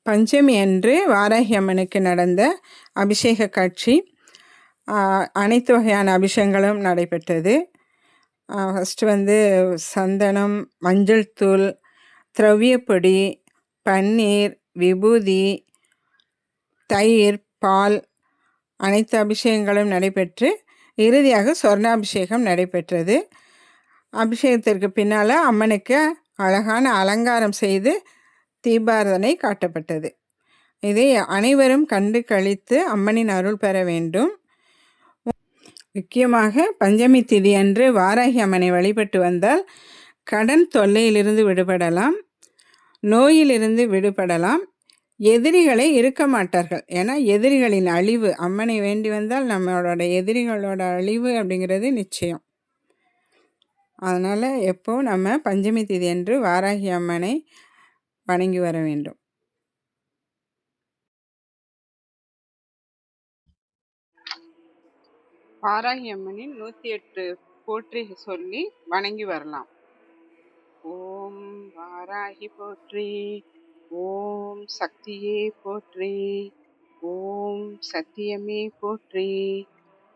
பஞ்சமி அன்று வாராகி அம்மனுக்கு நடந்த அபிஷேக காட்சி. அனைத்து வகையான அபிஷேகங்களும் நடைபெற்றது. ஃபஸ்ட்டு சந்தனம், மஞ்சள் தூள், திரவியப்பொடி, பன்னீர், விபூதி, தயிர், பால் அனைத்து அபிஷேகங்களும் நடைபெற்று இறுதியாக சொர்ணாபிஷேகம் நடைபெற்றது. அபிஷேகத்திற்கு பின்னால் அம்மனுக்கு அழகான அலங்காரம் செய்து தீபாரதனை காட்டப்பட்டது. இதை அனைவரும் கண்டு கழித்து அம்மனின் அருள் பெற வேண்டும். முக்கியமாக பஞ்சமி திதி அன்று வாராகி அம்மனை வழிபட்டு வந்தால் கடன் தொல்லையிலிருந்து விடுபடலாம், நோயிலிருந்து விடுபடலாம், எதிரிகளை இருக்க மாட்டார்கள். ஏன்னா எதிரிகளின் அழிவு, அம்மனை வேண்டி வந்தால் நம்மளோட எதிரிகளோட அழிவு அப்படிங்கிறது நிச்சயம். அதனால் எப்போ நம்ம பஞ்சமி திதி அன்று வாராகி அம்மனை வணங்கி வர வேண்டும். வாராகி அம்மனின் 108 போற்றி சொல்லி வணங்கி வரலாம். ஓம் வாராகி போற்றி, ஓம் சக்தியே போற்றி, ஓம் சத்தியமே போற்றி,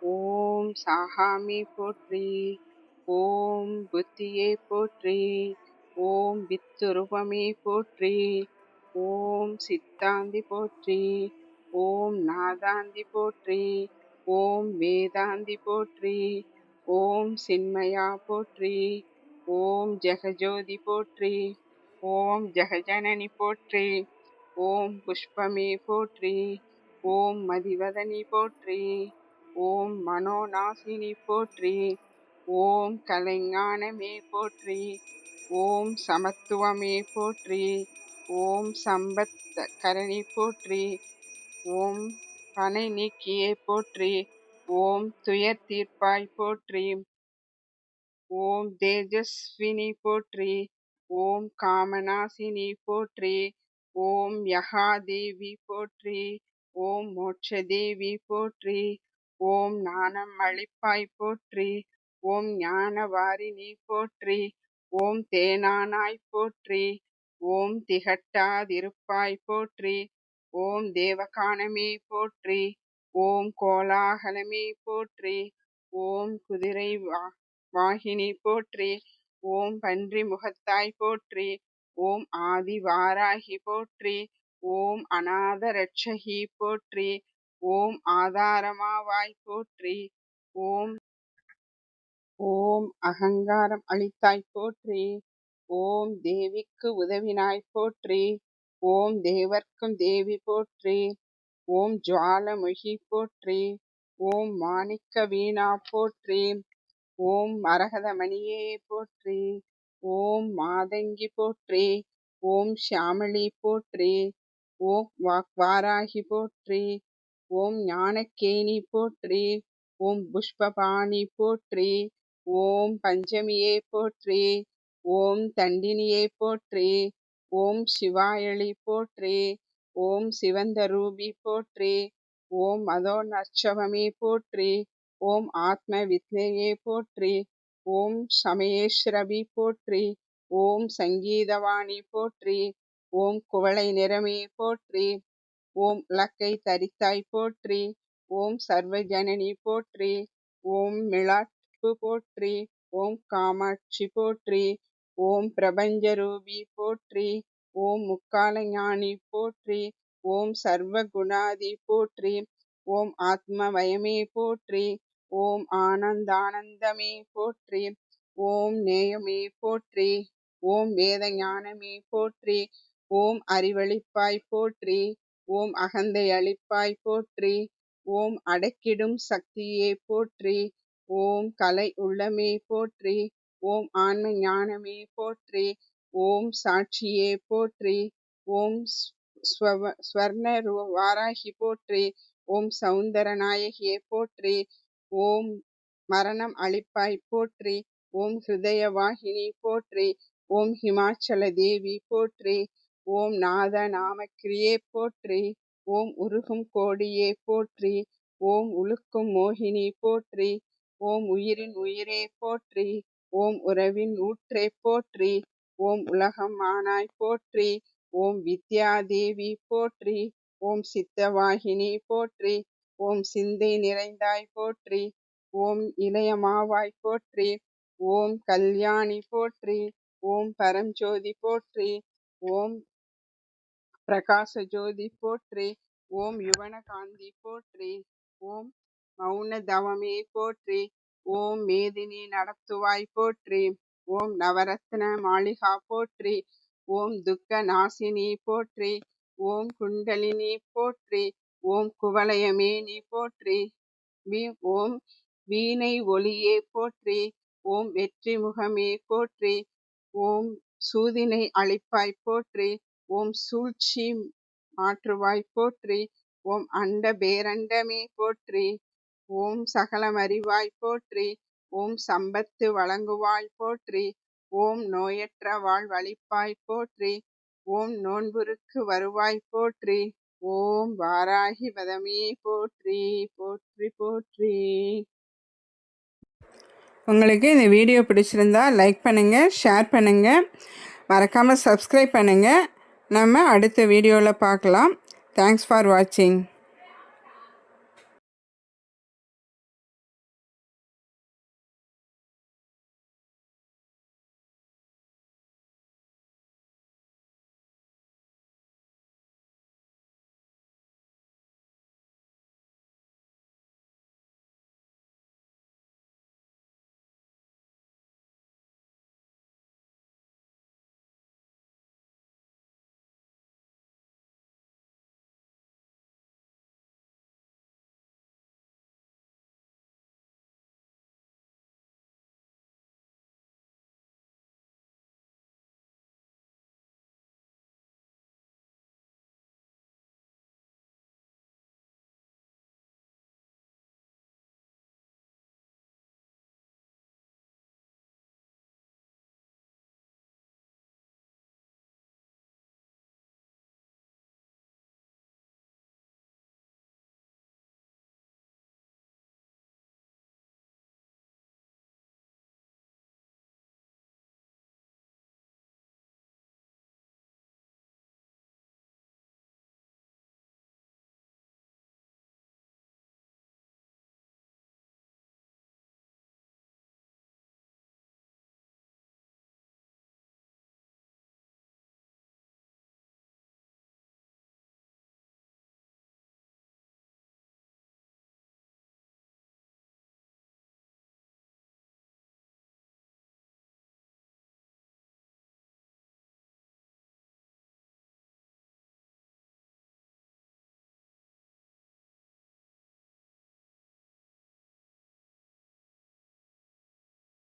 ஓம் சாகாமே போற்றி, ஓம் புத்தியே போற்றி, ஓம் வித்துருபமே போற்றி, ஓம் சித்தாந்தி போற்றி, ஓம் நாதாந்தி போற்றி, ஓம் வேதாந்தி போற்றி, ஓம் சின்மயா போற்றி, ஓம் ஜெகஜோதி போற்றி, ஓம் ஜெகஜனனி போற்றி, ஓம் புஷ்பமே போற்றி, ஓம் மதிவதனி போற்றி, ஓம் மனோநாசினி போற்றி, ஓம் கலைஞானமே போற்றி, ஓம் சமத்துவமே போற்றி, ஓம் சம்பத் கரணி போற்றி, ஓம் பனை நீக்கியே போற்றி, ஓம் துயர் தீர்ப்பாய் போற்றி, ஓம் தேஜஸ்வினி போற்றி, ஓம் காமநாசினி போற்றி, ஓம் யகாதேவி போற்றி, ஓம் மோட்சதேவி போற்றி, ஓம் ஞானம் அளிப்பாய் போற்றி, ஓம் ஞானவாரிணி போற்றி, ஓம் தேனானாய் போற்றி, ஓம் திகட்டாதிருப்பாய் போற்றி, ஓம் தேவகானமே போற்றி, ஓம் கோலாகலமே போற்றி, ஓம் குதிரை வாகினி போற்றி, ஓம் பன்றி முகத்தாய் போற்றி, ஓம் ஆதி வாராகி போற்றி, ஓம் அநாத ரட்சகி போற்றி, ஓம் ஆதாரமாவாய் போற்றி, ஓம் ஓம் அகங்காரம் அளித்தாய் போற்றி, ஓம் தேவிக்கு உதவினாய் போற்றி, ஓம் தேவர்க்கும் தேவி போற்றி, ஓம் ஜுவாலமுகி போற்றி, ஓம் மாணிக்க வீணா போற்றி, ஓம் மரகதமணியே போற்றி, ஓம் மாதங்கி போற்றி, ஓம் ஷியாமளி போற்றி, ஓம் வாராகி போற்றி, ஓம் ஞானக்கேணி போற்றி, ஓம் புஷ்பபாணி போற்றி, ஓம் பஞ்சமியே போற்றி, ஓம் தண்டினியே போற்றி, ஓம் சிவாயளி போற்றி, ஓம் சிவந்த ரூபி போற்றி, ஓம் மதோநர்ச்சவமே போற்றி, ஓம் ஆத்ம வித்யையே போற்றி, ஓம் சமயேஸ்வரபி போற்றி, ஓம் சங்கீதவாணி போற்றி, ஓம் குவளை நிறமே போற்றி, ஓம் இலக்கை தரித்தாய் போற்றி, ஓம் சர்வஜனனி போற்றி, ஓம் மிளாட்பு போற்றி, ஓம் காமாட்சி போற்றி, ஓம் பிரபஞ்சரூபி போற்றி, ஓம் முக்கால ஞானி போற்றி, ஓம் சர்வ குணாதி போற்றி, ஓம் ஆத்மவயமே போற்றி, ஓம் ஆனந்தானந்தமே போற்றி, ஓம் நேயமே போற்றி, ஓம் வேத ஞானமே போற்றி, ஓம் அறிவளிப்பாய் போற்றி, ஓம் அகந்தை அளிப்பாய் போற்றி, ஓம் அடக்கிடும் சக்தியே போற்றி, ஓம் கலை உள்ளமே போற்றி, ஓம் ஆன்ம ஞானமே போற்றி, ஓம் சாட்சியே போற்றி, ஓம் ஸ்வர்ண வாராகி போற்றி, ஓம் சௌந்தர நாயகியே போற்றி, ஓம் மரணம் அளிப்பாய் போற்றி, ஓம் ஹிருதய வாகினி போற்றி, ஓம் ஹிமாச்சல தேவி போற்றி, ஓம் நாத நாமக்கிரியே போற்றி, ஓம் உருகும் கோடியே போற்றி, ஓம் உலுக்கும் மோகினி போற்றி, ஓம் உயிரின் உயிரே போற்றி, ஓம் உறவின் ஊற்றே போற்றி, ஓம் உலகம் ஆனாய் போற்றி, ஓம் வித்யாதேவி போற்றி. ஓம் சித்தவாகினி போற்றி. ஓம் சிந்தை நிறைந்தாய் போற்றி. ஓம் இளையமாவாய் போற்றி. ஓம் கல்யாணி போற்றி. ஓம் பரஞ்சோதி போற்றி. ஓம் பிரகாச ஜோதி போற்றி. ஓம் யுவனகாந்தி போற்றி. ஓம் மௌன தவமே போற்றி. ஓம் மேதினி நடத்துவாய் போற்றி. ஓம் நவரத்ன மாளிகா போற்றி. ஓம் துக்க நாசினி போற்றி. ஓம் குண்டலினி போற்றி. ஓம் குவலயமேனி போற்றி. ஓம் வீணை ஒளியே போற்றி. ஓம் வெற்றி முகமே போற்றி. ஓம் சூதினை அழிப்பாய் போற்றி. ஓம் சூழ்ச்சி மாற்றுவாய் போற்றி. ஓம் அண்ட பேரண்டமே போற்றி. ஓம் சகலமறிவாய் போற்றி. ஓம் சம்பத்து வழங்குவாய் போற்றி. ஓம் நோயற்ற வாழ்வழிப்பாய் போற்றி. ஓம் நோன்புருக்கு வருவாய் போற்றி. ஓம் வாராகி வதமே போற்றி போற்றி போற்றி. உங்களுக்கு இந்த வீடியோ பிடிச்சிருந்தா லைக் பண்ணுங்கள், ஷேர் பண்ணுங்கள், மறக்காமல் சப்ஸ்கிரைப் பண்ணுங்கள். நம்ம அடுத்த வீடியோவில் பார்க்கலாம். தேங்க்ஸ் ஃபார் வாட்சிங்.